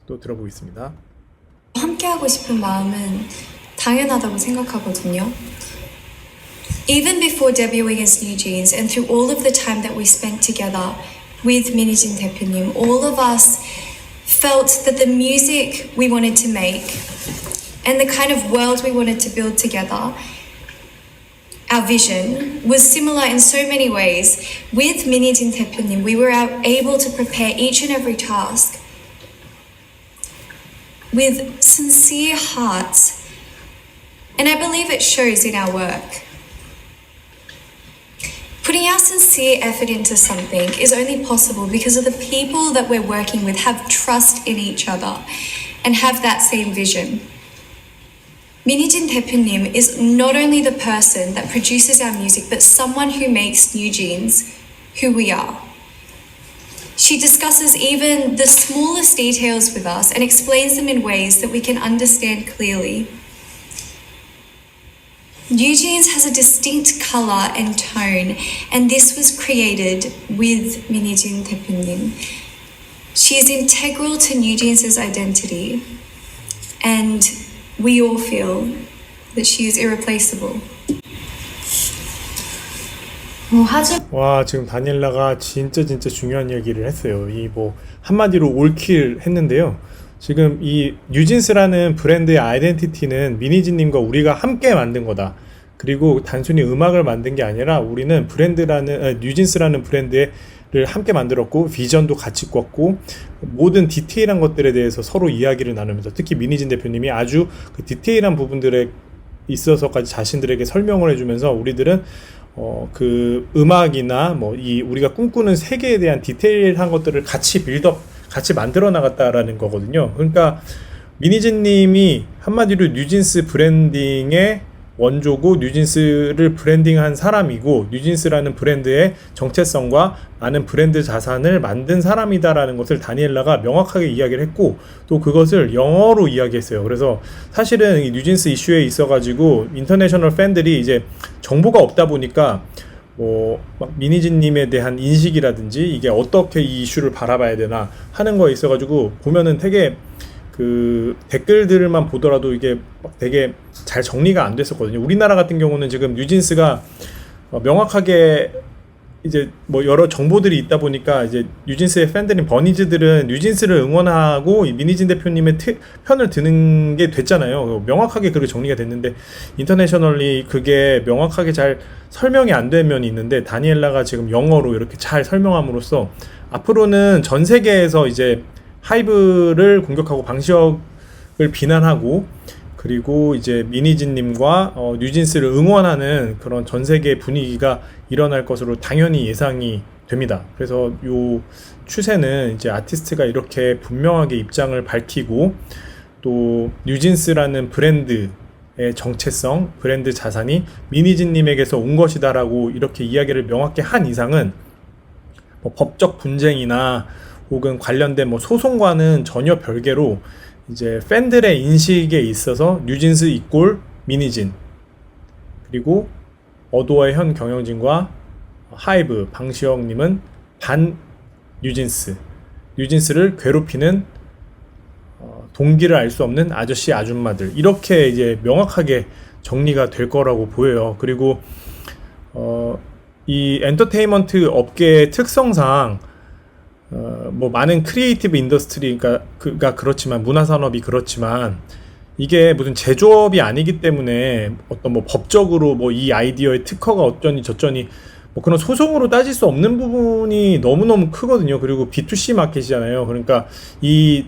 또 들어보겠습니다. 함께하고 싶은 마음은 당연하다고 생각하거든요. Even before debuting as New Jeans and through all of the time that we spent together with 민희진 대표님, all of us felt that the music we wanted to make and the kind of world we wanted to build together, our vision, was similar in so many ways. With 민희진 대표님, we were able to prepare each and every task with sincere hearts, and I believe it shows in our work. Putting our sincere effort into something is only possible because of the people that we're working with have trust in each other and have that same vision. 민희진 대표님 is not only the person that produces our music, but someone who makes New Jeans who we are. She discusses even the smallest details with us and explains them in ways that we can understand clearly. New Jeans has a distinct colour and tone, and this was created with 민희진 대표님. She is integral to New Jeans' identity, and we all feel that she is irreplaceable. 와, 지금 다니엘라가 진짜 중요한 얘기를 했어요. 이 뭐 한마디로 올킬 했는데요. 지금 이 뉴진스라는 브랜드의 아이덴티티는 민희진님과 우리가 함께 만든 거다. 그리고 단순히 음악을 만든 게 아니라 우리는 뉴진스라는 브랜드를 함께 만들었고, 비전도 같이 꿨고, 모든 디테일한 것들에 대해서 서로 이야기를 나누면서, 특히 민희진 대표님이 아주 그 디테일한 부분들에 있어서까지 자신들에게 설명을 해주면서 우리들은 그 음악이나 뭐 이 우리가 꿈꾸는 세계에 대한 디테일한 것들을 같이 같이 만들어 나갔다라는 거거든요. 그러니까 민희진 님이 한마디로 뉴진스 브랜딩의 원조고, 뉴진스를 브랜딩한 사람이고, 뉴진스라는 브랜드의 정체성과 많은 브랜드 자산을 만든 사람이다라는 것을 다니엘라가 명확하게 이야기를 했고, 또 그것을 영어로 이야기했어요. 그래서 사실은 이 뉴진스 이슈에 있어가지고 인터내셔널 팬들이 이제 정보가 없다 보니까 막 민희진님에 대한 인식이라든지 이게 어떻게 이 이슈를 바라봐야 되나 하는 거에 있어가지고 보면은 되게 그 댓글들만 보더라도 이게 되게 잘 정리가 안 됐었거든요. 우리나라 같은 경우는 지금 뉴진스가 명확하게 이제 뭐 여러 정보들이 있다 보니까 이제 뉴진스의 팬들인 버니즈들은 뉴진스를 응원하고 이 민희진 대표님의 편을 드는 게 됐잖아요. 명확하게 그렇게 정리가 됐는데, 인터내셔널리 그게 명확하게 잘 설명이 안 된 면이 있는데, 다니엘라가 지금 영어로 이렇게 잘 설명함으로써 앞으로는 전 세계에서 이제 하이브를 공격하고 방시혁을 비난하고, 그리고 이제 민희진님과 뉴진스를 응원하는 그런 전 세계 분위기가 일어날 것으로 당연히 예상이 됩니다. 그래서 요 추세는 이제 아티스트가 이렇게 분명하게 입장을 밝히고, 또 뉴진스라는 브랜드의 정체성, 브랜드 자산이 민희진님에게서 온 것이다라고 이렇게 이야기를 명확히 한 이상은 뭐 법적 분쟁이나 혹은 관련된 뭐 소송과는 전혀 별개로 이제 팬들의 인식에 있어서 뉴진스 이꼴 민희진, 그리고 어도어의 현 경영진과 하이브 방시혁님은 반 뉴진스를 괴롭히는 동기를 알 수 없는 아저씨 아줌마들, 이렇게 이제 명확하게 정리가 될 거라고 보여요. 그리고 이 엔터테인먼트 업계의 특성상 뭐 많은 크리에이티브 인더스트리가 그렇지만, 문화산업이 그렇지만, 이게 무슨 제조업이 아니기 때문에 어떤 뭐 법적으로 뭐 이 아이디어의 특허가 어쩌니 저쩌니 뭐 그런 소송으로 따질 수 없는 부분이 너무너무 크거든요. 그리고 B2C 마켓이잖아요. 그러니까 이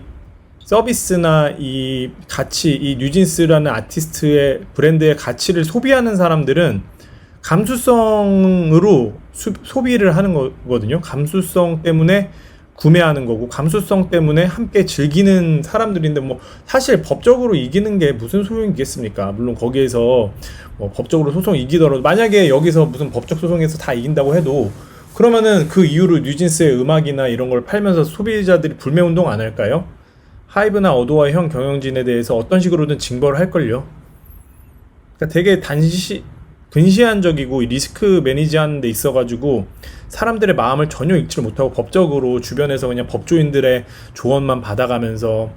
서비스나 이 가치, 이 뉴진스라는 아티스트의 브랜드의 가치를 소비하는 사람들은 감수성으로 소비를 하는 거거든요. 감수성 때문에 구매하는 거고, 감수성 때문에 함께 즐기는 사람들인데, 뭐 사실 법적으로 이기는 게 무슨 소용이 있겠습니까? 물론 거기에서 뭐 법적으로 소송 이기더라도, 만약에 여기서 무슨 법적 소송에서 다 이긴다고 해도, 그러면은 그 이후로 뉴진스의 음악이나 이런 걸 팔면서 소비자들이 불매운동 안 할까요? 하이브나 어도와 형 경영진에 대해서 어떤 식으로든 징벌을 할걸요. 그러니까 되게 근시안적이고 리스크 매니지하는 데 있어가지고 사람들의 마음을 전혀 읽지를 못하고 법적으로 주변에서 그냥 법조인들의 조언만 받아가면서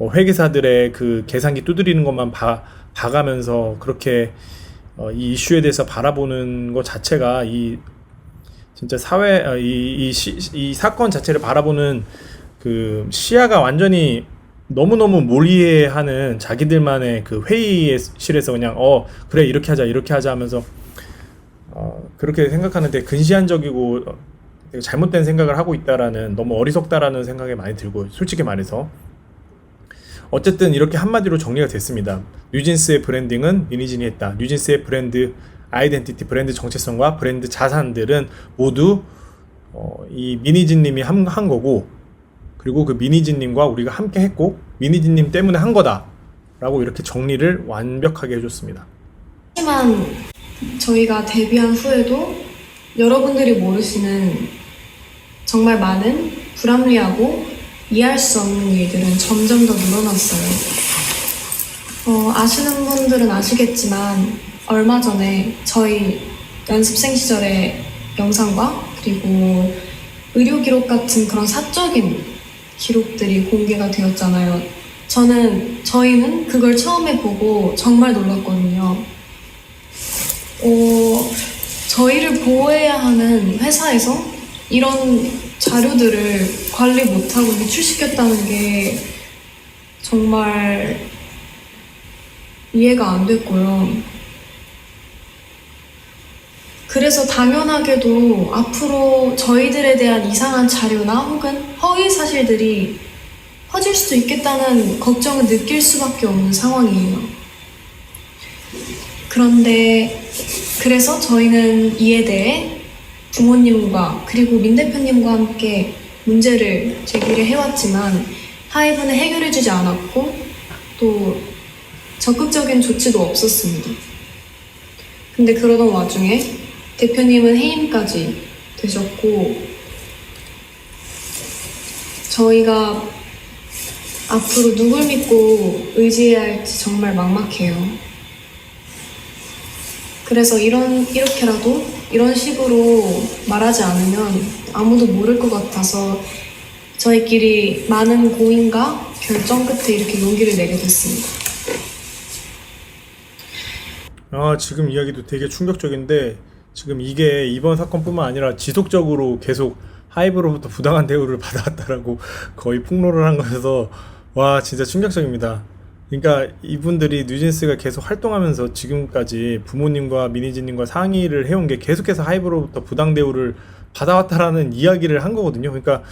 회계사들의 그 계산기 두드리는 것만 봐가면서 그렇게 이 이슈에 대해서 바라보는 것 자체가 이 진짜 이 사건 자체를 바라보는 그 시야가 완전히 너무너무 몰이해하는 자기들만의 그 회의실에서 그냥 그래 이렇게 하자 하면서 그렇게 생각하는데 근시안적이고 되게 잘못된 생각을 하고 있다라는, 너무 어리석다라는 생각이 많이 들고, 솔직히 말해서 어쨌든 이렇게 한마디로 정리가 됐습니다. 뉴진스의 브랜딩은 미니진이 했다. 뉴진스의 브랜드 아이덴티티, 브랜드 정체성과 브랜드 자산들은 모두 이 미니진님이 한 거고, 그리고 그 미니진님과 우리가 함께 했고 미니진님 때문에 한 거다 라고 이렇게 정리를 완벽하게 해줬습니다. 하지만 저희가 데뷔한 후에도 여러분들이 모르시는 정말 많은 불합리하고 이해할 수 없는 일들은 점점 더 늘어났어요. 아시는 분들은 아시겠지만 얼마 전에 저희 연습생 시절의 영상과 그리고 의료 기록 같은 그런 사적인 기록들이 공개가 되었잖아요. 저희는 그걸 처음에 보고 정말 놀랐거든요. 저희를 보호해야 하는 회사에서 이런 자료들을 관리 못하고 유출시켰다는 게 정말 이해가 안 됐고요. 그래서 당연하게도 앞으로 저희들에 대한 이상한 자료나 혹은 허위 사실들이 퍼질 수도 있겠다는 걱정을 느낄 수밖에 없는 상황이에요. 그런데 그래서 저희는 이에 대해 부모님과 그리고 민 대표님과 함께 문제를 제기를 해왔지만 하이브는 해결해주지 않았고 또 적극적인 조치도 없었습니다. 근데 그러던 와중에 대표님은 해임까지 되셨고 저희가 앞으로 누굴 믿고 의지해야 할지 정말 막막해요. 그래서 이렇게라도 이런 식으로 말하지 않으면 아무도 모를 것 같아서 저희끼리 많은 고민과 결정 끝에 이렇게 용기를 내게 됐습니다. 지금 이야기도 되게 충격적인데, 지금 이게 이번 사건뿐만 아니라 지속적으로 계속 하이브로부터 부당한 대우를 받아왔다라고 거의 폭로를 한 거여서 와 진짜 충격적입니다. 그러니까 이분들이 뉴진스가 계속 활동하면서 지금까지 부모님과 미니진님과 상의를 해온 게 계속해서 하이브로부터 부당 대우를 받아왔다라는 이야기를 한 거거든요. 그러니까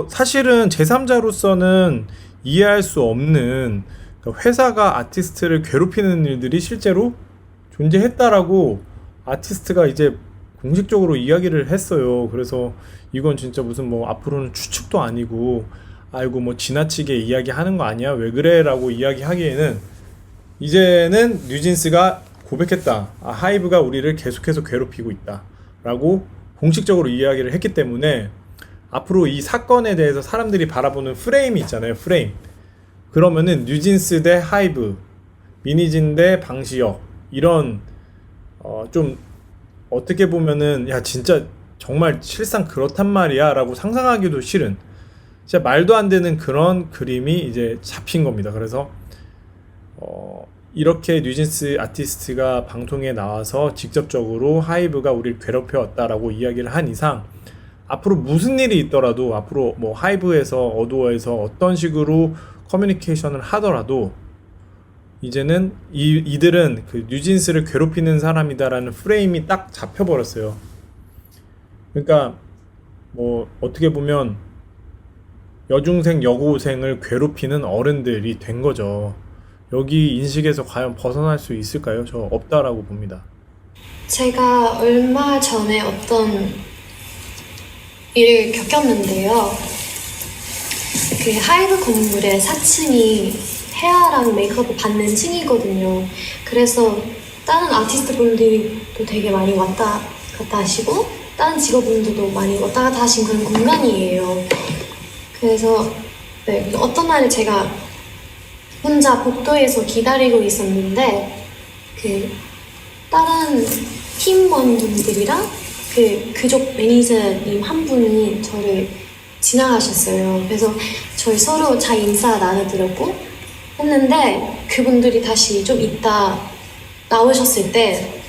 사실은 제3자로서는 이해할 수 없는, 그러니까 회사가 아티스트를 괴롭히는 일들이 실제로 존재했다라고 아티스트가 이제 공식적으로 이야기를 했어요. 그래서 이건 진짜 무슨 뭐 앞으로는 추측도 아니고 아이고 뭐 지나치게 이야기하는 거 아니야 왜 그래 라고 이야기하기에는 이제는 뉴진스가 고백했다. 하이브가 우리를 계속해서 괴롭히고 있다 라고 공식적으로 이야기를 했기 때문에 앞으로 이 사건에 대해서 사람들이 바라보는 프레임이 있잖아요. 프레임. 그러면은 뉴진스 대 하이브, 미니진 대 방시혁, 이런 좀 어떻게 보면은 야 진짜 정말 실상 그렇단 말이야 라고 상상하기도 싫은, 진짜 말도 안 되는 그런 그림이 이제 잡힌 겁니다. 그래서 이렇게 뉴진스 아티스트가 방송에 나와서 직접적으로 하이브가 우리를 괴롭혀왔다라고 이야기를 한 이상 앞으로 무슨 일이 있더라도, 앞으로 뭐 하이브에서 어두어에서 어떤 식으로 커뮤니케이션을 하더라도 이제는 이들은 그 뉴진스를 괴롭히는 사람이다라는 프레임이 딱 잡혀버렸어요. 그러니까 뭐 어떻게 보면 여중생 여고생을 괴롭히는 어른들이 된 거죠. 여기 인식에서 과연 벗어날 수 있을까요? 저 없다라고 봅니다. 제가 얼마 전에 어떤 일을 겪었는데요. 그 하이브 건물의 4층이 헤어랑 메이크업을 받는 층이거든요. 그래서 다른 아티스트 분들도 되게 많이 왔다 갔다 하시고 다른 직업분들도 많이 왔다 갔다 하신 그런 공간이에요. 그래서 네, 어떤 날에 제가 혼자 복도에서 기다리고 있었는데 그 다른 팀원분들이랑 그쪽 매니저님 한 분이 저를 지나가셨어요. 그래서 저희 서로 잘 인사 나눠드렸고 했는데 그분들이 다시 좀 이따 나오셨을 때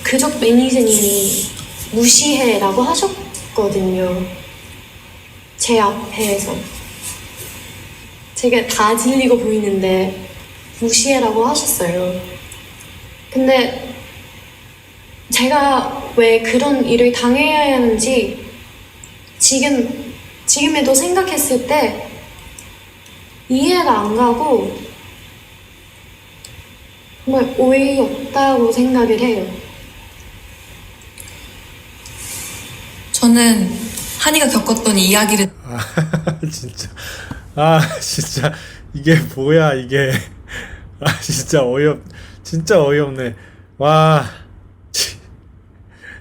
그쪽 매니저님이 무시해라고 하셨거든요. 제 앞에서. 제가 다 질리고 보이는데 무시해라고 하셨어요. 근데 제가 왜 그런 일을 당해야 하는지 지금에도 생각했을 때 이해가 안 가고 정말 어이없다고 생각을 해요. 저는 한이가 겪었던 이야기를 진짜 이게 뭐야 이게. 진짜 어이없네. 와,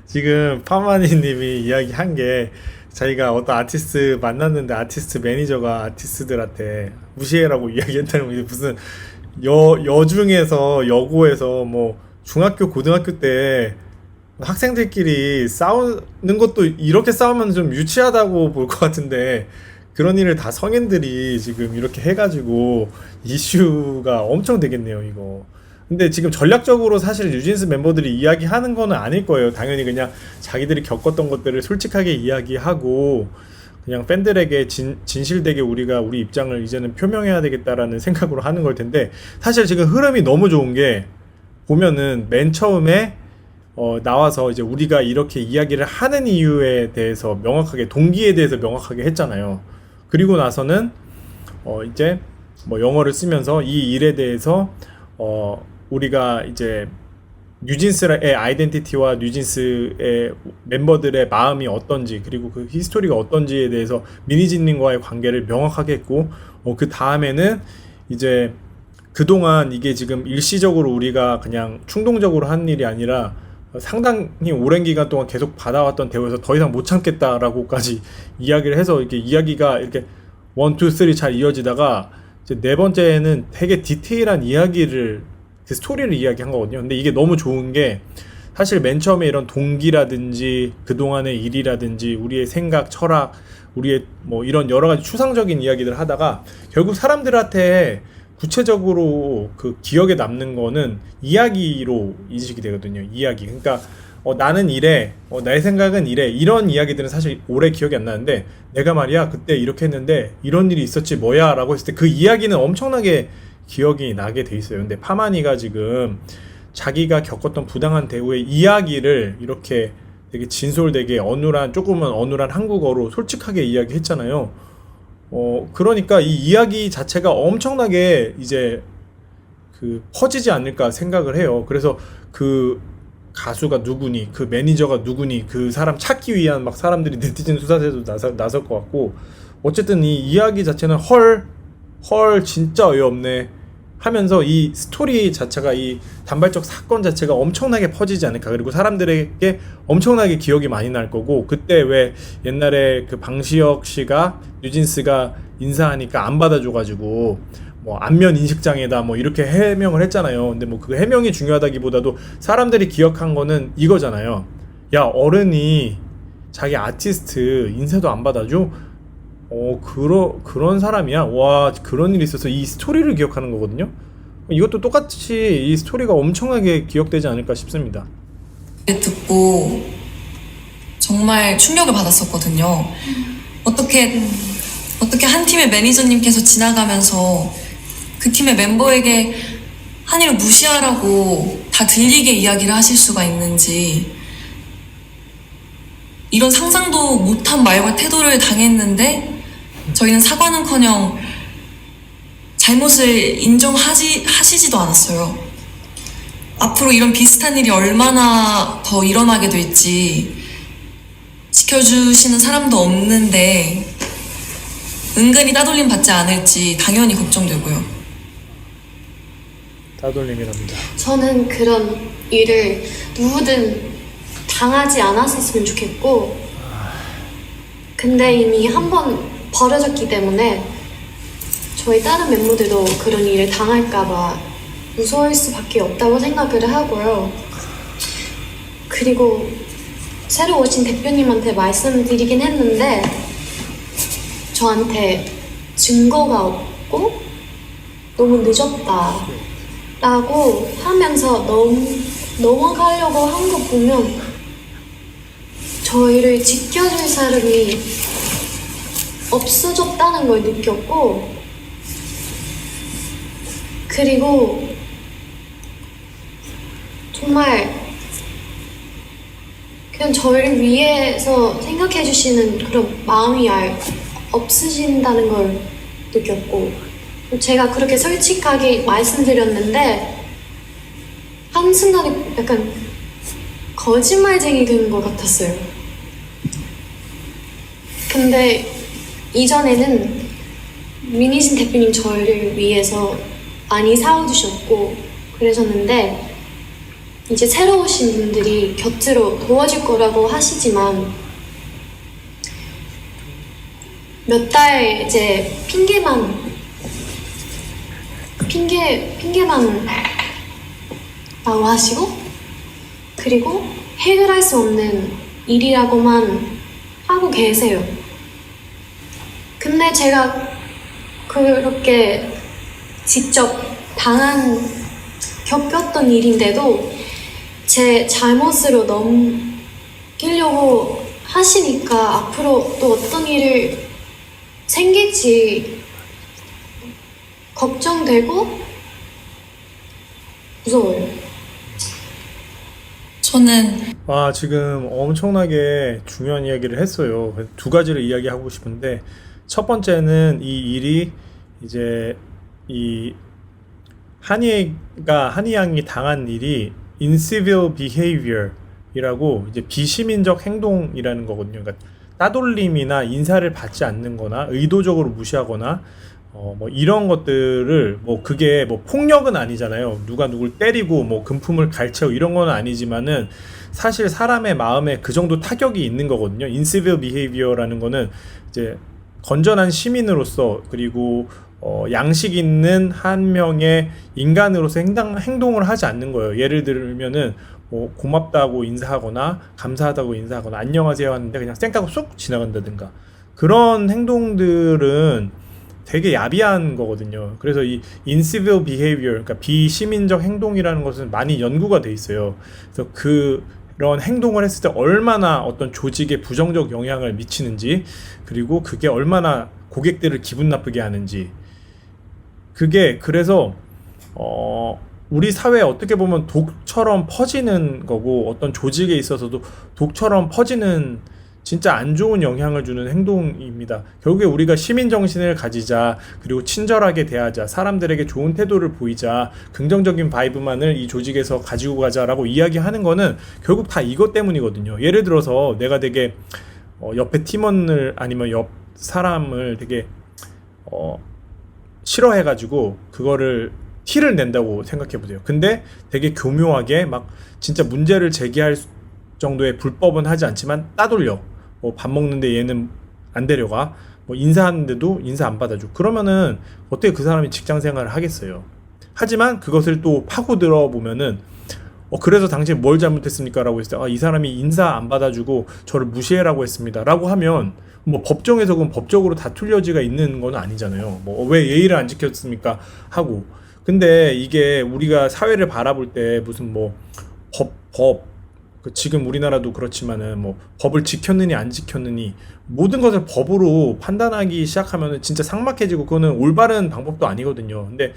지금 파마니님이 이야기한 게 자기가 어떤 아티스트 만났는데 아티스트 매니저가 아티스트들한테 무시해라고 이야기했다는 게 무슨 여중에서 여고에서 뭐 중학교 고등학교 때 학생들끼리 싸우는 것도 이렇게 싸우면 좀 유치하다고 볼 것 같은데 그런 일을 다 성인들이 지금 이렇게 해가지고 이슈가 엄청 되겠네요, 이거. 근데 지금 전략적으로 사실 뉴진스 멤버들이 이야기하는 거는 아닐 거예요. 당연히 그냥 자기들이 겪었던 것들을 솔직하게 이야기하고 그냥 팬들에게 진실되게 우리가 우리 입장을 이제는 표명해야 되겠다라는 생각으로 하는 걸 텐데 사실 지금 흐름이 너무 좋은 게 보면은 맨 처음에 나와서 이제 우리가 이렇게 이야기를 하는 이유에 대해서 명확하게 동기에 대해서 명확하게 했잖아요. 그리고 나서는 이제 뭐 영어를 쓰면서 이 일에 대해서 우리가 이제 뉴진스의 아이덴티티와 뉴진스의 멤버들의 마음이 어떤지 그리고 그 히스토리가 어떤지에 대해서 미니진님과의 관계를 명확하게 했고 그 다음에는 이제 그동안 이게 지금 일시적으로 우리가 그냥 충동적으로 한 일이 아니라 상당히 오랜 기간 동안 계속 받아왔던 대우에서 더 이상 못 참겠다라고까지 이야기를 해서 이렇게 이야기가 이렇게 1, 2, 3 잘 이어지다가 이제 네 번째는 되게 디테일한 이야기를 그 스토리를 이야기한 거거든요. 근데 이게 너무 좋은 게 사실 맨 처음에 이런 동기라든지 그동안의 일이라든지 우리의 생각, 철학, 우리의 뭐 이런 여러 가지 추상적인 이야기들을 하다가 결국 사람들한테 구체적으로 그 기억에 남는 거는 이야기로 인식이 되거든요. 이야기. 그러니까 나는 이래, 나의 생각은 이래. 이런 이야기들은 사실 오래 기억이 안 나는데 내가 말이야 그때 이렇게 했는데 이런 일이 있었지 뭐야 라고 했을 때 그 이야기는 엄청나게 기억이 나게 돼 있어요. 근데 파마니가 지금 자기가 겪었던 부당한 대우의 이야기를 이렇게 되게 진솔되게 조금은 어눌한 한국어로 솔직하게 이야기했잖아요. 그러니까 이 이야기 자체가 엄청나게 이제 그 퍼지지 않을까 생각을 해요. 그래서 그 가수가 누구니, 그 매니저가 누구니, 그 사람 찾기 위한 막 사람들이 네티즌 수사에도 나설 것 같고, 어쨌든 이 이야기 자체는 헐 진짜 어이없네 하면서 이 스토리 자체가 이 단발적 사건 자체가 엄청나게 퍼지지 않을까. 그리고 사람들에게 엄청나게 기억이 많이 날 거고, 그때 왜 옛날에 그 방시혁 씨가 뉴진스가 인사하니까 안 받아줘가지고 뭐 안면 인식장애다 뭐 이렇게 해명을 했잖아요. 근데 뭐 그 해명이 중요하다기보다도 사람들이 기억한 거는 이거잖아요. 야, 어른이 자기 아티스트 인사도 안 받아줘? 그런 사람이야? 와, 그런 일이 있어서 이 스토리를 기억하는 거거든요. 이것도 똑같이 이 스토리가 엄청나게 기억되지 않을까 싶습니다. 듣고 정말 충격을 받았었거든요. 어떻게 한 팀의 매니저님께서 지나가면서 그 팀의 멤버에게 한이를 무시하라고 다 들리게 이야기를 하실 수가 있는지, 이런 상상도 못한 말과 태도를 당했는데 저희는 사과는커녕 잘못을 하시지도 않았어요. 앞으로 이런 비슷한 일이 얼마나 더 일어나게 될지 지켜주시는 사람도 없는데 은근히 따돌림 받지 않을지 당연히 걱정되고요. 따돌림이랍니다. 저는 그런 일을 누구든 당하지 않았었으면 좋겠고, 근데 이미 한 번 벌어졌기 때문에 저희 다른 멤버들도 그런 일을 당할까봐 무서울 수밖에 없다고 생각을 하고요. 그리고 새로 오신 대표님한테 말씀드리긴 했는데 저한테 증거가 없고 너무 늦었다 라고 하면서 넘어가려고 한 거 보면 저희를 지켜줄 사람이 없어졌다는 걸 느꼈고, 그리고 정말 그냥 저희를 위해서 생각해 주시는 그런 마음이 없으신다는 걸 느꼈고, 제가 그렇게 솔직하게 말씀드렸는데 한순간에 약간 거짓말쟁이 되는 것 같았어요. 근데 이전에는 민희진 대표님 저를 위해서 많이 사와주셨고 그러셨는데, 이제 새로 오신 분들이 곁으로 도와줄 거라고 하시지만 몇 달 이제 핑계만 라고 하시고, 그리고 해결할 수 없는 일이라고만 하고 계세요. 근데 제가 그렇게 직접 겪었던 일인데도 제 잘못으로 넘기려고 하시니까 앞으로 또 어떤 일을 생길지 걱정되고 무서워요. 저는 와, 지금 엄청나게 중요한 이야기를 했어요. 두 가지를 이야기하고 싶은데, 첫 번째는 이 일이 이제 이 한이 양이 당한 일이 incivil behavior 이라고 이제 비시민적 행동이라는 거거든요. 그러니까 따돌림이나 인사를 받지 않는 거나 의도적으로 무시하거나 뭐 이런 것들을, 뭐 그게 뭐 폭력은 아니잖아요. 누가 누굴 때리고 뭐 금품을 갈채고 이런 건 아니지만은 사실 사람의 마음에 그 정도 타격이 있는 거거든요. incivil behavior라는 거는 이제 건전한 시민으로서, 그리고 양식 있는 한 명의 인간으로서 행동을 하지 않는 거예요. 예를 들면은 뭐 고맙다고 인사하거나 감사하다고 인사하거나 안녕하세요 하는데 그냥 쌩까고 쑥 지나간다든가, 그런 행동들은 되게 야비한 거거든요. 그래서 이 incivil behavior, 그러니까 비시민적 행동이라는 것은 많이 연구가 돼 있어요. 그래서 그런 행동을 했을 때 얼마나 어떤 조직에 부정적 영향을 미치는지, 그리고 그게 얼마나 고객들을 기분 나쁘게 하는지, 그게 그래서 우리 사회에 어떻게 보면 독처럼 퍼지는 거고, 어떤 조직에 있어서도 독처럼 퍼지는 진짜 안 좋은 영향을 주는 행동입니다. 결국에 우리가 시민 정신을 가지자, 그리고 친절하게 대하자, 사람들에게 좋은 태도를 보이자, 긍정적인 바이브만을 이 조직에서 가지고 가자라고 이야기하는 거는 결국 다 이것 때문이거든요. 예를 들어서 내가 되게 옆에 팀원을, 아니면 옆 사람을 되게 싫어해가지고 그거를 티를 낸다고 생각해보세요. 근데 되게 교묘하게 막 진짜 문제를 제기할 정도의 불법은 하지 않지만 따돌려. 뭐 밥 먹는데 얘는 안 데려가. 뭐 인사하는데도 인사 안 받아줘. 그러면은 어떻게 그 사람이 직장 생활을 하겠어요. 하지만 그것을 또 파고들어 보면은 그래서 당신 뭘 잘못했습니까? 라고 했을 때, 이 사람이 인사 안 받아주고 저를 무시해라고 했습니다. 라고 하면 뭐 법정에서 그건 법적으로 다툴 여지가 있는 건 아니잖아요. 뭐 왜 예의를 안 지켰습니까? 하고. 근데 이게 우리가 사회를 바라볼 때 무슨 뭐 지금 우리나라도 그렇지만은 뭐 법을 지켰느니 안 지켰느니 모든 것을 법으로 판단하기 시작하면은 진짜 삭막해지고, 그거는 올바른 방법도 아니거든요. 근데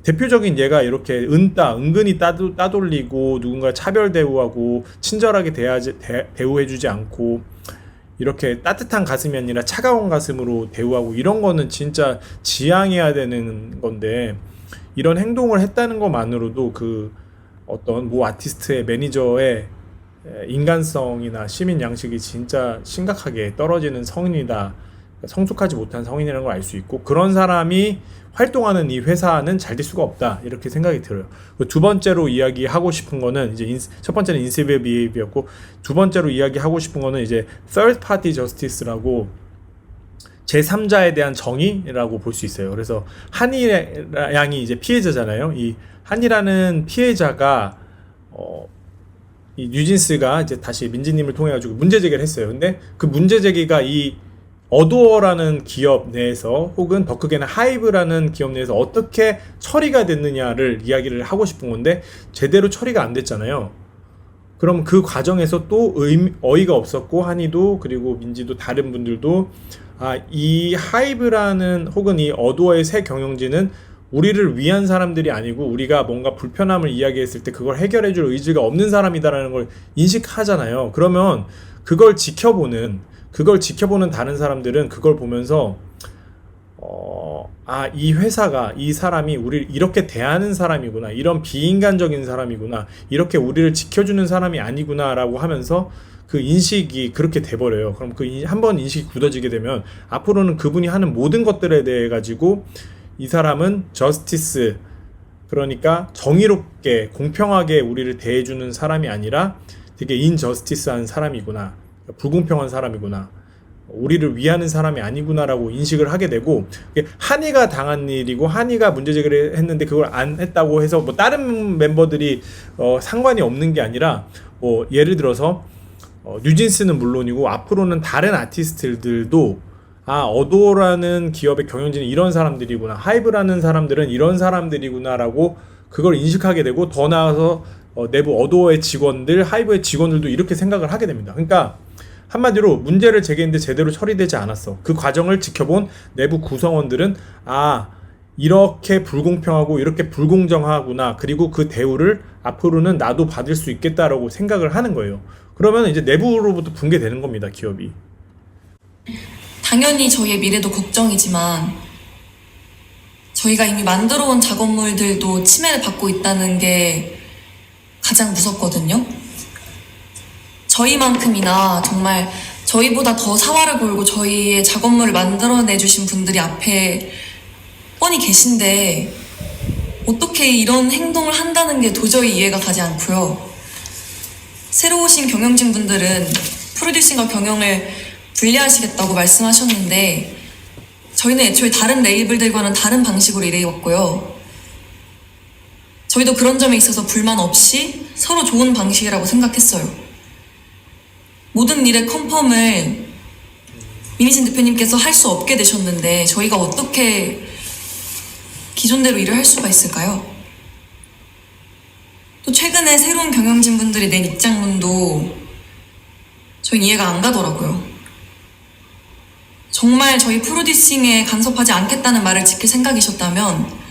대표적인 예가 이렇게 은근히 따돌리고 누군가 차별 대우하고 친절하게 대우해주지 않고 이렇게 따뜻한 가슴이 아니라 차가운 가슴으로 대우하고, 이런 거는 진짜 지양해야 되는 건데, 이런 행동을 했다는 것만으로도 그 어떤 모 아티스트의 매니저의 인간성이나 시민 양식이 진짜 심각하게 떨어지는 성인이다, 성숙하지 못한 성인이라는 걸 알 수 있고, 그런 사람이 활동하는 이 회사는 잘 될 수가 없다, 이렇게 생각이 들어요. 두 번째로 이야기하고 싶은 거는 이제 첫 번째는 incivil behavior였고, 두 번째로 이야기하고 싶은 거는 이제 third party justice라고 제3자에 대한 정의라고 볼 수 있어요. 그래서 한이 양이 이제 피해자잖아요. 이 한이라는 피해자가 이 뉴진스가 이제 다시 민지님을 통해 가지고 문제 제기를 했어요. 근데 그 문제 제기가 이 어도어라는 기업 내에서 혹은 더 크게는 하이브라는 기업 내에서 어떻게 처리가 됐느냐를 이야기를 하고 싶은 건데 제대로 처리가 안 됐잖아요. 그럼 그 과정에서 또 어이가 없었고 한이도 그리고 민지도 다른 분들도 이 하이브라는 혹은 이 어도어의 새 경영진은 우리를 위한 사람들이 아니고 우리가 뭔가 불편함을 이야기했을 때 그걸 해결해줄 의지가 없는 사람이다라는 걸 인식하잖아요. 그러면 그걸 지켜보는 다른 사람들은 그걸 보면서 이 회사가, 이 사람이 우리를 이렇게 대하는 사람이구나, 이런 비인간적인 사람이구나, 이렇게 우리를 지켜주는 사람이 아니구나 라고 하면서 그 인식이 그렇게 돼버려요. 그럼 한번 인식이 굳어지게 되면 앞으로는 그분이 하는 모든 것들에 대해 가지고 이 사람은 저스티스, 그러니까 정의롭게 공평하게 우리를 대해주는 사람이 아니라 되게 인저스티스한 사람이구나, 불공평한 사람이구나, 우리를 위하는 사람이 아니구나라고 인식을 하게 되고, 한이가 당한 일이고 한이가 문제 제기를 했는데 그걸 안 했다고 해서 뭐 다른 멤버들이 상관이 없는 게 아니라, 뭐 예를 들어서 뉴진스는 물론이고 앞으로는 다른 아티스트들도 어도어라는 기업의 경영진은 이런 사람들이구나, 하이브라는 사람들은 이런 사람들이구나라고 그걸 인식하게 되고, 더 나아가서 내부 어도어의 직원들, 하이브의 직원들도 이렇게 생각을 하게 됩니다. 그러니까 한마디로 문제를 제기했는데 제대로 처리되지 않았어. 그 과정을 지켜본 내부 구성원들은 이렇게 불공평하고 이렇게 불공정하구나, 그리고 그 대우를 앞으로는 나도 받을 수 있겠다라고 생각을 하는 거예요. 그러면 이제 내부로부터 붕괴되는 겁니다, 기업이. 당연히 저희의 미래도 걱정이지만 저희가 이미 만들어온 작업물들도 침해를 받고 있다는 게 가장 무섭거든요. 저희만큼이나 정말 저희보다 더 사활을 걸고 저희의 작업물을 만들어내주신 분들이 앞에 뻔히 계신데 어떻게 이런 행동을 한다는 게 도저히 이해가 가지 않고요. 새로 오신 경영진 분들은 프로듀싱과 경영을 분리하시겠다고 말씀하셨는데 저희는 애초에 다른 레이블들과는 다른 방식으로 일해왔고요. 저희도 그런 점에 있어서 불만 없이 서로 좋은 방식이라고 생각했어요. 모든 일의 컨펌을 민희진 대표님께서 할 수 없게 되셨는데 저희가 어떻게 기존대로 일을 할 수가 있을까요? 또 최근에 새로운 경영진 분들이 낸 입장문도 저희는 이해가 안 가더라고요. 정말 저희 프로듀싱에 간섭하지 않겠다는 말을 지킬 생각이셨다면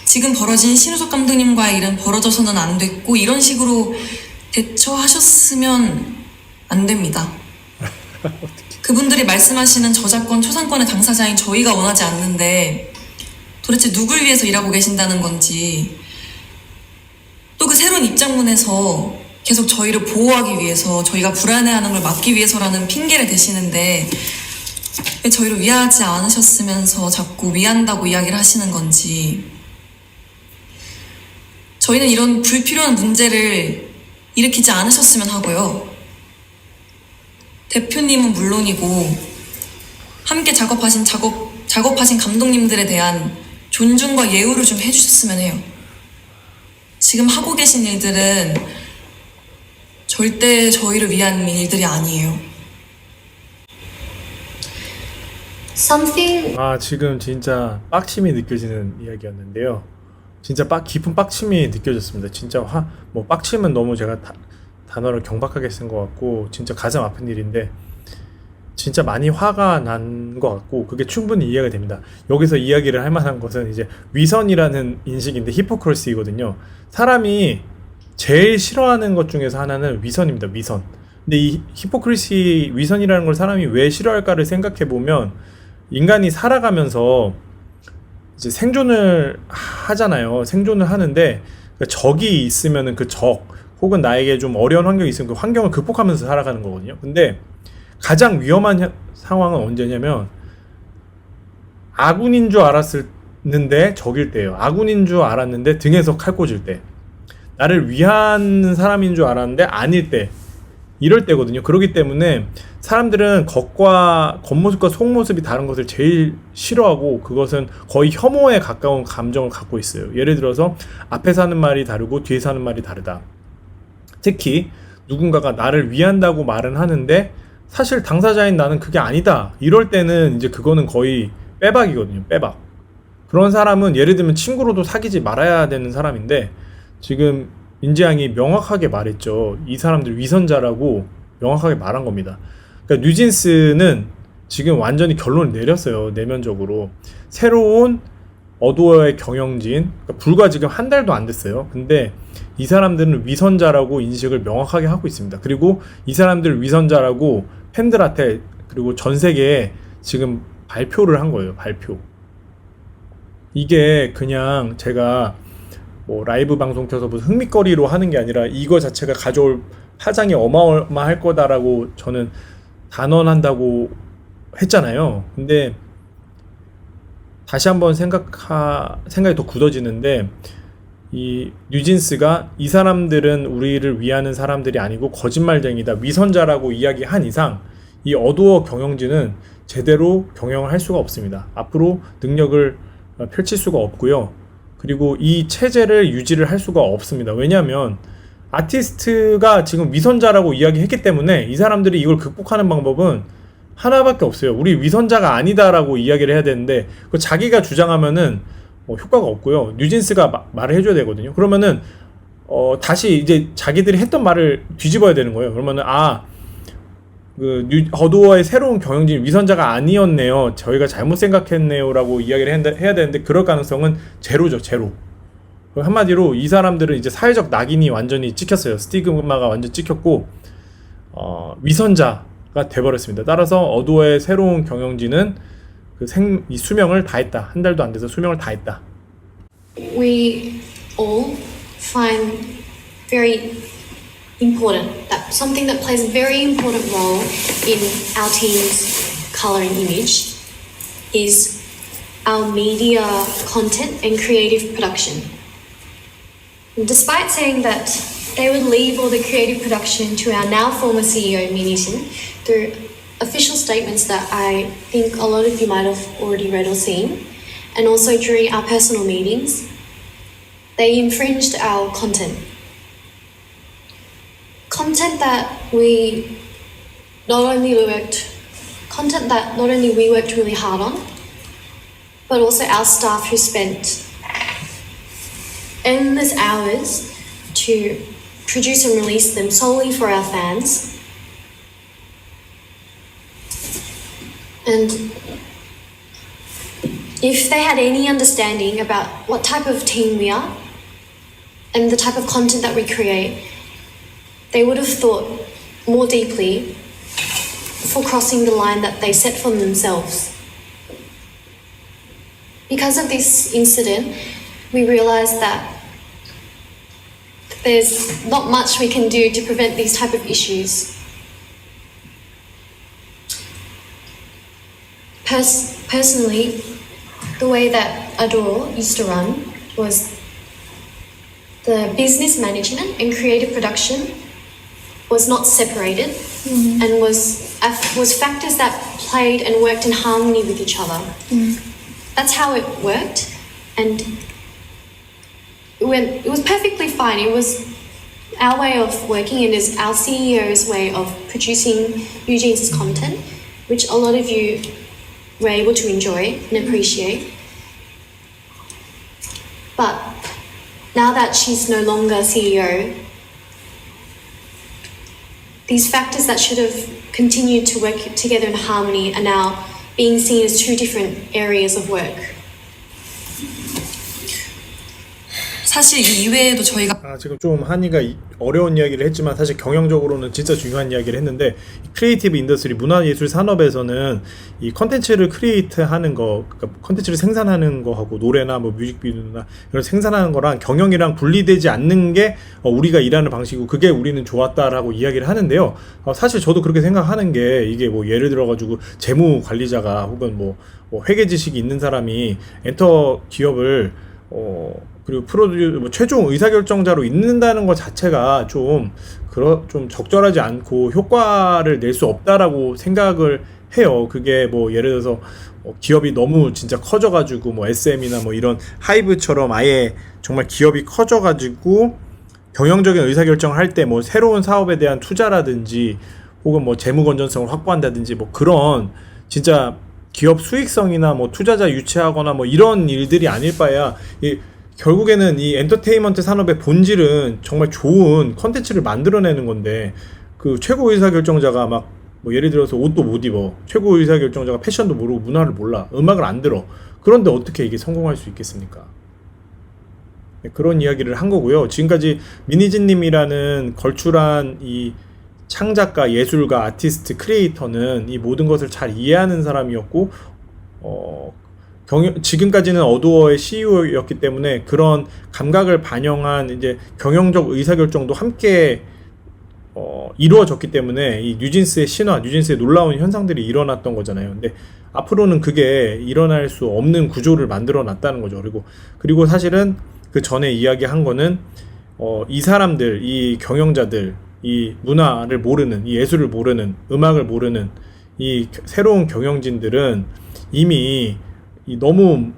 지금 벌어진 신우석 감독님과의 일은 벌어져서는 안 됐고 이런 식으로 대처하셨으면 안 됩니다. 그분들이 말씀하시는 저작권, 초상권의 당사자인 저희가 원하지 않는데 도대체 누굴 위해서 일하고 계신다는 건지, 또 그 새로운 입장문에서 계속 저희를 보호하기 위해서, 저희가 불안해하는 걸 막기 위해서라는 핑계를 대시는데 왜 저희를 위하지 않으셨으면서 자꾸 위한다고 이야기를 하시는 건지. 저희는 이런 불필요한 문제를 일으키지 않으셨으면 하고요. 대표님은 물론이고 함께 작업하신 감독님들에 대한 존중과 예우를 좀 해주셨으면 해요. 지금 하고 계신 일들은 절대 저희를 위한 일들이 아니에요. Something 지금 진짜 빡침이 느껴지는 이야기였는데요. 진짜 깊은 빡침이 느껴졌습니다. 진짜 빡침은 너무 제가 단어를 경박하게 쓴 것 같고 진짜 가슴 아픈 일인데 진짜 많이 화가 난 것 같고 그게 충분히 이해가 됩니다. 여기서 이야기를 할 만한 것은 이제 위선이라는 인식인데 히포크리시거든요. 사람이 제일 싫어하는 것 중에서 하나는 위선입니다. 위선. 근데 이 히포크리시, 위선이라는 걸 사람이 왜 싫어할까를 생각해 보면 인간이 살아가면서 이제 생존을 하잖아요. 생존을 하는데 적이 있으면은 그 적 혹은 나에게 좀 어려운 환경이 있으면 그 환경을 극복하면서 살아가는 거거든요. 근데 가장 위험한 상황은 언제냐면 아군인 줄 알았는데 적일 때예요. 아군인 줄 알았는데 등에서 칼 꽂을 때, 나를 위한 사람인 줄 알았는데 아닐 때, 이럴 때거든요. 그렇기 때문에 사람들은 겉모습과 속모습이 다른 것을 제일 싫어하고 그것은 거의 혐오에 가까운 감정을 갖고 있어요. 예를 들어서 앞에서 하는 말이 다르고 뒤에서 하는 말이 다르다. 특히 누군가가 나를 위한다고 말은 하는데 사실 당사자인 나는 그게 아니다. 이럴 때는 이제 그거는 거의 빼박이거든요. 빼박. 그런 사람은 예를 들면 친구로도 사귀지 말아야 되는 사람인데 지금 민지양이 명확하게 말했죠. 이 사람들 위선자라고 명확하게 말한 겁니다. 그러니까 뉴진스는 지금 완전히 결론을 내렸어요. 내면적으로. 새로운 어도어의 경영진, 그러니까 불과 지금 한 달도 안 됐어요. 근데 이 사람들은 위선자라고 인식을 명확하게 하고 있습니다. 그리고 이 사람들 위선자라고 팬들한테 그리고 전 세계에 지금 발표를 한 거예요. 발표. 이게 그냥 제가 뭐 라이브 방송 켜서 무슨 흥미거리로 하는 게 아니라 이거 자체가 가져올 파장이 어마어마할 거다라고 저는 단언한다고 했잖아요. 근데 다시 한번 생각이 더 굳어지는데 이 뉴진스가 이 사람들은 우리를 위하는 사람들이 아니고 거짓말쟁이다, 위선자라고 이야기한 이상 이 어도어 경영진은 제대로 경영을 할 수가 없습니다. 앞으로 능력을 펼칠 수가 없고요. 그리고 이 체제를 유지를 할 수가 없습니다. 왜냐하면 아티스트가 지금 위선자라고 이야기했기 때문에 이 사람들이 이걸 극복하는 방법은 하나밖에 없어요. 우리 위선자가 아니다라고 이야기를 해야 되는데 그 자기가 주장하면은 효과가 없고요. 뉴진스가 말을 해줘야 되거든요. 그러면은 다시 이제 자기들이 했던 말을 뒤집어야 되는 거예요. 그러면은 어도어의 새로운 경영진 위선자가 아니었네요. 저희가 잘못 생각했네요라고 이야기를 해야 되는데 그럴 가능성은 제로죠. 제로. 한마디로 이 사람들은 이제 사회적 낙인이 완전히 찍혔어요. 스티그마가 완전 찍혔고 위선자가 돼버렸습니다. 따라서 어도어의 새로운 경영진은 이 수명을 다했다. 한 달도 안 돼서 수명을 다했다. We all find very important, that something that plays a very important role in our team's colour and image is our media content and creative production. And despite saying that they would leave all the creative production to our now former CEO, Mini Sin, through official statements that I think a lot of you might have already read or seen, and also during our personal meetings, they infringed our content. Content that not only we worked really hard on, but also our staff who spent endless hours to produce and release them solely for our fans. And if they had any understanding about what type of team we are and the type of content that we create, they would have thought more deeply before crossing the line that they set for themselves. Because of this incident, we realised that there's not much we can do to prevent these type of issues. Personally, the way that Adore used to run was the business management and creative production was not separated and was factors that played and worked in harmony with each other. That's how it worked, and it was perfectly fine. It was our way of working, and is our CEO's way of producing Eugene's content, which a lot of you were able to enjoy and appreciate. But now that she's no longer CEO, these factors that should have continued to work together in harmony are now being seen as two different areas of work. 사실 이 이외에도 저희가 지금 좀 한이가 어려운 이야기를 했지만 사실 경영적으로는 진짜 중요한 이야기를 했는데 크리에이티브 인더스트리 문화예술 산업에서는 이 컨텐츠를 크리에이트하는 거, 그러니까 컨텐츠를 생산하는 거하고 노래나 뭐 뮤직비디오나 이런 생산하는 거랑 경영이랑 분리되지 않는 게 우리가 일하는 방식이고 그게 우리는 좋았다라고 이야기를 하는데요. 사실 저도 그렇게 생각하는 게 이게 뭐 예를 들어 가지고 재무 관리자가 혹은 뭐 회계 지식이 있는 사람이 엔터 기업을 그리고 최종 의사결정자로 있는다는 것 자체가 좀 적절하지 않고 효과를 낼 수 없다라고 생각을 해요. 그게 뭐 예를 들어서 기업이 너무 진짜 커져가지고 뭐 SM이나 뭐 이런 하이브처럼 아예 정말 기업이 커져가지고 경영적인 의사결정을 할 때 뭐 새로운 사업에 대한 투자라든지 혹은 뭐 재무 건전성을 확보한다든지 뭐 그런 진짜 기업 수익성이나 뭐 투자자 유치하거나 뭐 이런 일들이 아닐 바야 결국에는 이 엔터테인먼트 산업의 본질은 정말 좋은 컨텐츠를 만들어내는 건데 그 최고 의사결정자가 막 뭐 예를 들어서 옷도 못 입어, 최고 의사결정자가 패션도 모르고 문화를 몰라, 음악을 안 들어. 그런데 어떻게 이게 성공할 수 있겠습니까? 네, 그런 이야기를 한 거고요. 지금까지 미니진님이라는 걸출한 이 창작가, 예술가, 아티스트, 크리에이터는 이 모든 것을 잘 이해하는 사람이었고 지금까지는 어두어의 CEO였기 때문에 그런 감각을 반영한 이제 경영적 의사결정도 함께 이루어졌기 때문에 이 뉴진스의 신화, 뉴진스의 놀라운 현상들이 일어났던 거잖아요. 근데 앞으로는 그게 일어날 수 없는 구조를 만들어 놨다는 거죠. 그리고 사실은 그 전에 이야기한 거는 이 사람들, 이 경영자들, 이 문화를 모르는, 이 예술을 모르는, 음악을 모르는 이 새로운 경영진들은 이미 너무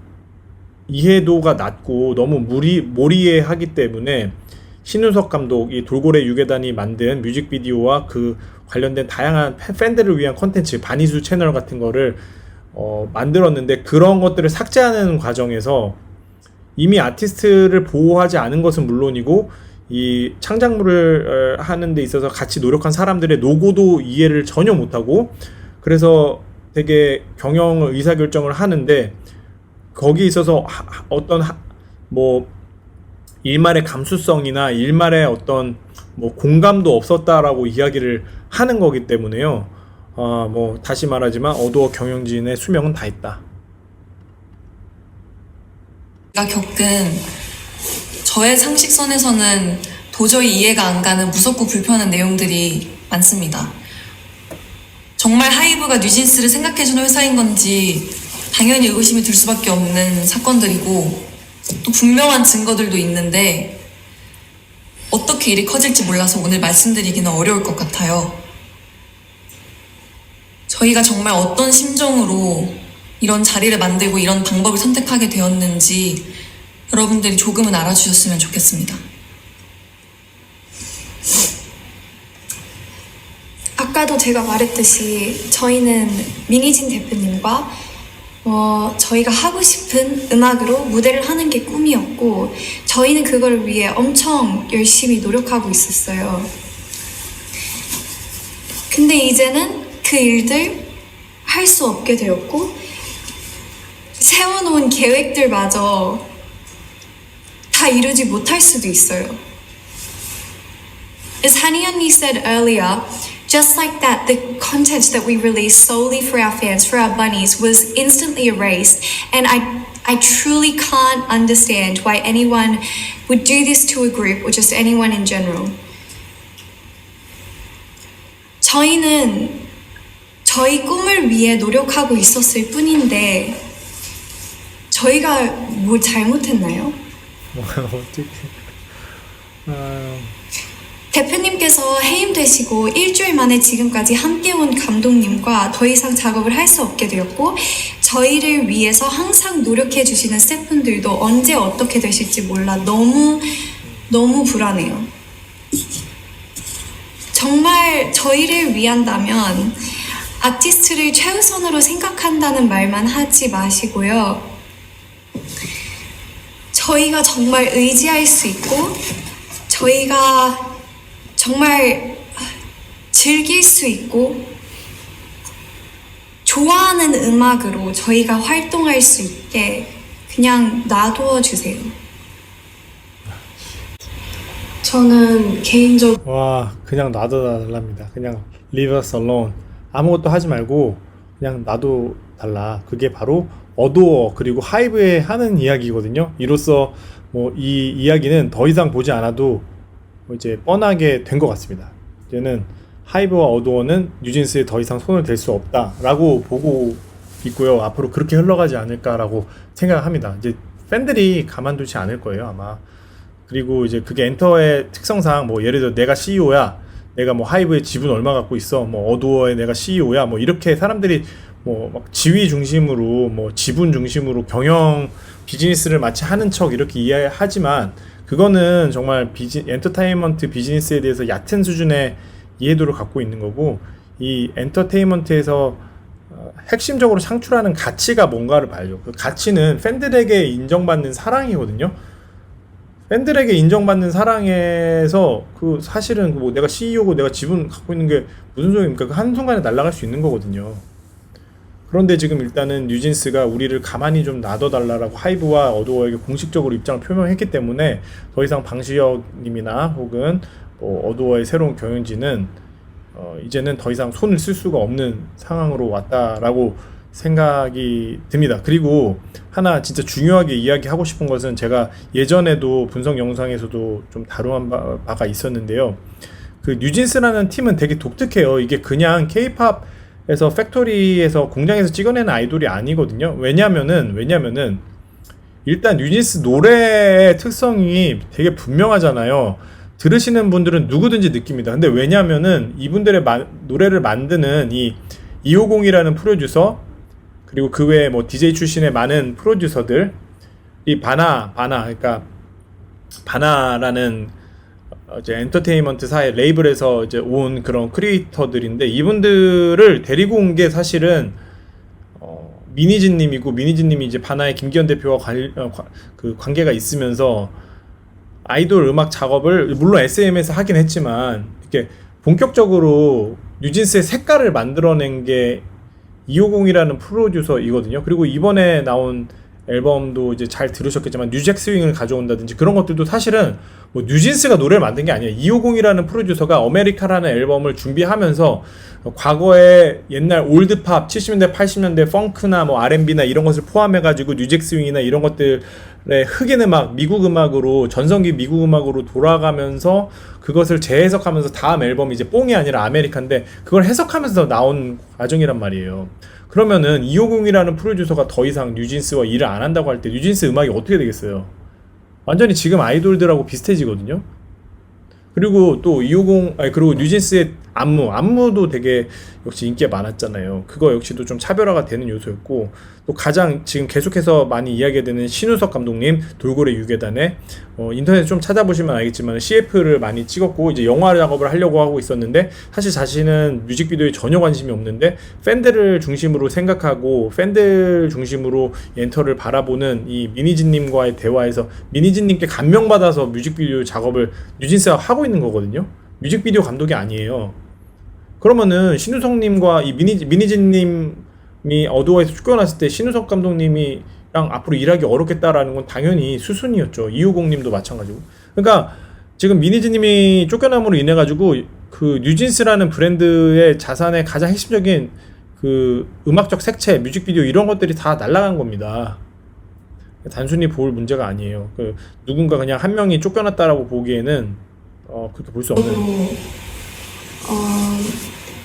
이해도가 낮고 너무 몰이해하기 때문에 신윤석 감독, 이 돌고래 유괴단이 만든 뮤직비디오와 그 관련된 다양한 팬들을 위한 콘텐츠, 반이수 채널 같은 거를 만들었는데 그런 것들을 삭제하는 과정에서 이미 아티스트를 보호하지 않은 것은 물론이고 이 창작물을 하는 데 있어서 같이 노력한 사람들의 노고도 이해를 전혀 못하고 그래서 되게 경영 의사결정을 하는데 거기에 있어서 어떤 뭐 일말의 감수성이나 일말의 어떤 뭐 공감도 없었다라고 이야기를 하는 거기 때문에요. 뭐 다시 말하지만 어두어 경영진의 수명은 다 있다. 제가 겪은 저의 상식선에서는 도저히 이해가 안 가는 무섭고 불편한 내용들이 많습니다. 정말 하이브가 뉴진스를 생각해주는 회사인 건지 당연히 의구심이 들 수밖에 없는 사건들이고 또 분명한 증거들도 있는데 어떻게 일이 커질지 몰라서 오늘 말씀드리기는 어려울 것 같아요. 저희가 정말 어떤 심정으로 이런 자리를 만들고 이런 방법을 선택하게 되었는지 여러분들이 조금은 알아주셨으면 좋겠습니다. 아까도 제가 말했듯이 저희는 미니진 대표님과 저희가 하고 싶은 음악으로 무대를 하는 게 꿈이었고 저희는 그걸 위해 엄청 열심히 노력하고 있었어요. 근데 이제는 그 일들 할 수 없게 되었고 세워놓은 계획들마저 다 이루지 못할 수도 있어요. As Hani 언니 said earlier, just like that, the content that we released solely for our fans, for our bunnies, was instantly erased. And I truly can't understand why anyone would do this to a group or just anyone in general. 저희는 저희 꿈을 위해 노력하고 있었을 뿐인데 저희가 뭘 잘못했나요? 어떻게? 대표님께서 해임되시고 일주일 만에 지금까지 함께 온 감독님과 더 이상 작업을 할 수 없게 되었고 저희를 위해서 항상 노력해 주시는 스태프분들도 언제 어떻게 되실지 몰라 너무 불안해요. 정말 저희를 위한다면 아티스트를 최우선으로 생각한다는 말만 하지 마시고요. 저희가 정말 의지할 수 있고 저희가 정말 즐길 수 있고 좋아하는 음악으로 저희가 활동할 수 있게 그냥 놔두어 주세요. 저는 개인적으로 와, 그냥 놔둬달랍니다. 그냥 leave us alone. 아무것도 하지 말고 그냥 놔둬달라. 그게 바로 어두워 그리고 하이브에 하는 이야기거든요. 이로써 뭐 이 이야기는 더 이상 보지 않아도 이제 뻔하게 된 것 같습니다. 이제는 하이브와 어두어는 뉴진스에 더 이상 손을 댈 수 없다라고 보고 있고요. 앞으로 그렇게 흘러가지 않을까라고 생각합니다. 이제 팬들이 가만두지 않을 거예요, 아마. 그리고 이제 그게 엔터의 특성상 뭐 예를 들어 내가 CEO야, 내가 뭐 하이브의 지분 얼마 갖고 있어, 뭐 어두어의 내가 CEO야, 뭐 이렇게 사람들이 뭐 막 지위 중심으로 뭐 지분 중심으로 경영 비즈니스를 마치 하는 척 이렇게 이해하지만 그거는 정말 엔터테인먼트 비즈니스에 대해서 얕은 수준의 이해도를 갖고 있는 거고 이 엔터테인먼트에서 핵심적으로 창출하는 가치가 뭔가를 봐야죠. 그 가치는 팬들에게 인정받는 사랑이거든요. 팬들에게 인정받는 사랑에서 그 사실은 뭐 내가 CEO고 내가 지분 갖고 있는 게 무슨 소용입니까? 그 한순간에 날아갈 수 있는 거거든요. 그런데 지금 일단은 뉴진스가 우리를 가만히 좀 놔둬달라고 하이브와 어두워에게 공식적으로 입장을 표명했기 때문에 더 이상 방시혁님이나 혹은 뭐 어두워의 새로운 경영진은 이제는 더 이상 손을 쓸 수가 없는 상황으로 왔다라고 생각이 듭니다. 그리고 하나 진짜 중요하게 이야기하고 싶은 것은 제가 예전에도 분석 영상에서도 좀 다루한 바가 있었는데요. 그 뉴진스라는 팀은 되게 독특해요. 이게 그냥 K-팝에서 팩토리에서 공장에서 찍어내는 아이돌이 아니거든요. 왜냐면은 일단 뉴진스 노래의 특성이 되게 분명하잖아요. 들으시는 분들은 누구든지 느낍니다. 근데 왜냐면은 이분들의 노래를 만드는 이 250이라는 프로듀서, 그리고 그 외에 뭐 DJ 출신의 많은 프로듀서들, 이 그러니까 바나라는 이제 엔터테인먼트사의 레이블에서 이제 온 그런 크리에이터들인데, 이분들을 데리고 온 게 사실은 미니진님이고, 미니진님이 이제 바나의 김기현 대표와 그 관계가 있으면서 아이돌 음악 작업을 물론 SM에서 하긴 했지만 이렇게 본격적으로 뉴진스의 색깔을 만들어낸 게 250이라는 프로듀서이거든요. 그리고 이번에 나온 앨범도 이제 잘 들으셨겠지만 뉴잭 스윙을 가져온다든지 그런 것들도 사실은 뭐 뉴진스가 노래를 만든 게 아니에요. 250이라는 프로듀서가 어메리카라는 앨범을 준비하면서 과거에 옛날 올드팝 70년대 80년대 펑크나 뭐 R&B나 이런 것을 포함해가지고 뉴잭 스윙이나 이런 것들의 흑인 음악, 미국 음악으로, 전성기 미국 음악으로 돌아가면서 그것을 재해석하면서 다음 앨범이 이제 뽕이 아니라 아메리카인데 그걸 해석하면서 나온 과정이란 말이에요. 그러면은 250이라는 프로듀서가 더 이상 뉴진스와 일을 안 한다고 할 때 뉴진스 음악이 어떻게 되겠어요? 완전히 지금 아이돌들하고 비슷해지거든요. 그리고 또 그리고 뉴진스의 안무도 되게 역시 인기가 많았잖아요. 그거 역시도 좀 차별화가 되는 요소였고, 또 가장 지금 계속해서 많이 이야기되는 신우석 감독님, 돌고래 유괴단에 인터넷 좀 찾아보시면 알겠지만 CF를 많이 찍었고 이제 영화 작업을 하려고 하고 있었는데, 사실 자신은 뮤직비디오에 전혀 관심이 없는데 팬들을 중심으로 생각하고 팬들 중심으로 엔터를 바라보는 이 미니진님과의 대화에서 미니진님께 감명받아서 뮤직비디오 작업을 뉴진스가 하고 있는 거거든요. 뮤직비디오 감독이 아니에요. 그러면은 신우석님과 이 미니진님이 어두워에서 쫓겨났을 때 신우석 감독님이랑 앞으로 일하기 어렵겠다라는 건 당연히 수순이었죠. 250님도 마찬가지고. 그러니까 지금 미니진님이 쫓겨남으로 인해 가지고 그 뉴진스라는 브랜드의 자산의 가장 핵심적인 그 음악적 색채, 뮤직비디오 이런 것들이 다 날아간 겁니다. 단순히 볼 문제가 아니에요. 그 누군가 그냥 한 명이 쫓겨났다라고 보기에는 그렇게 볼 수 없는.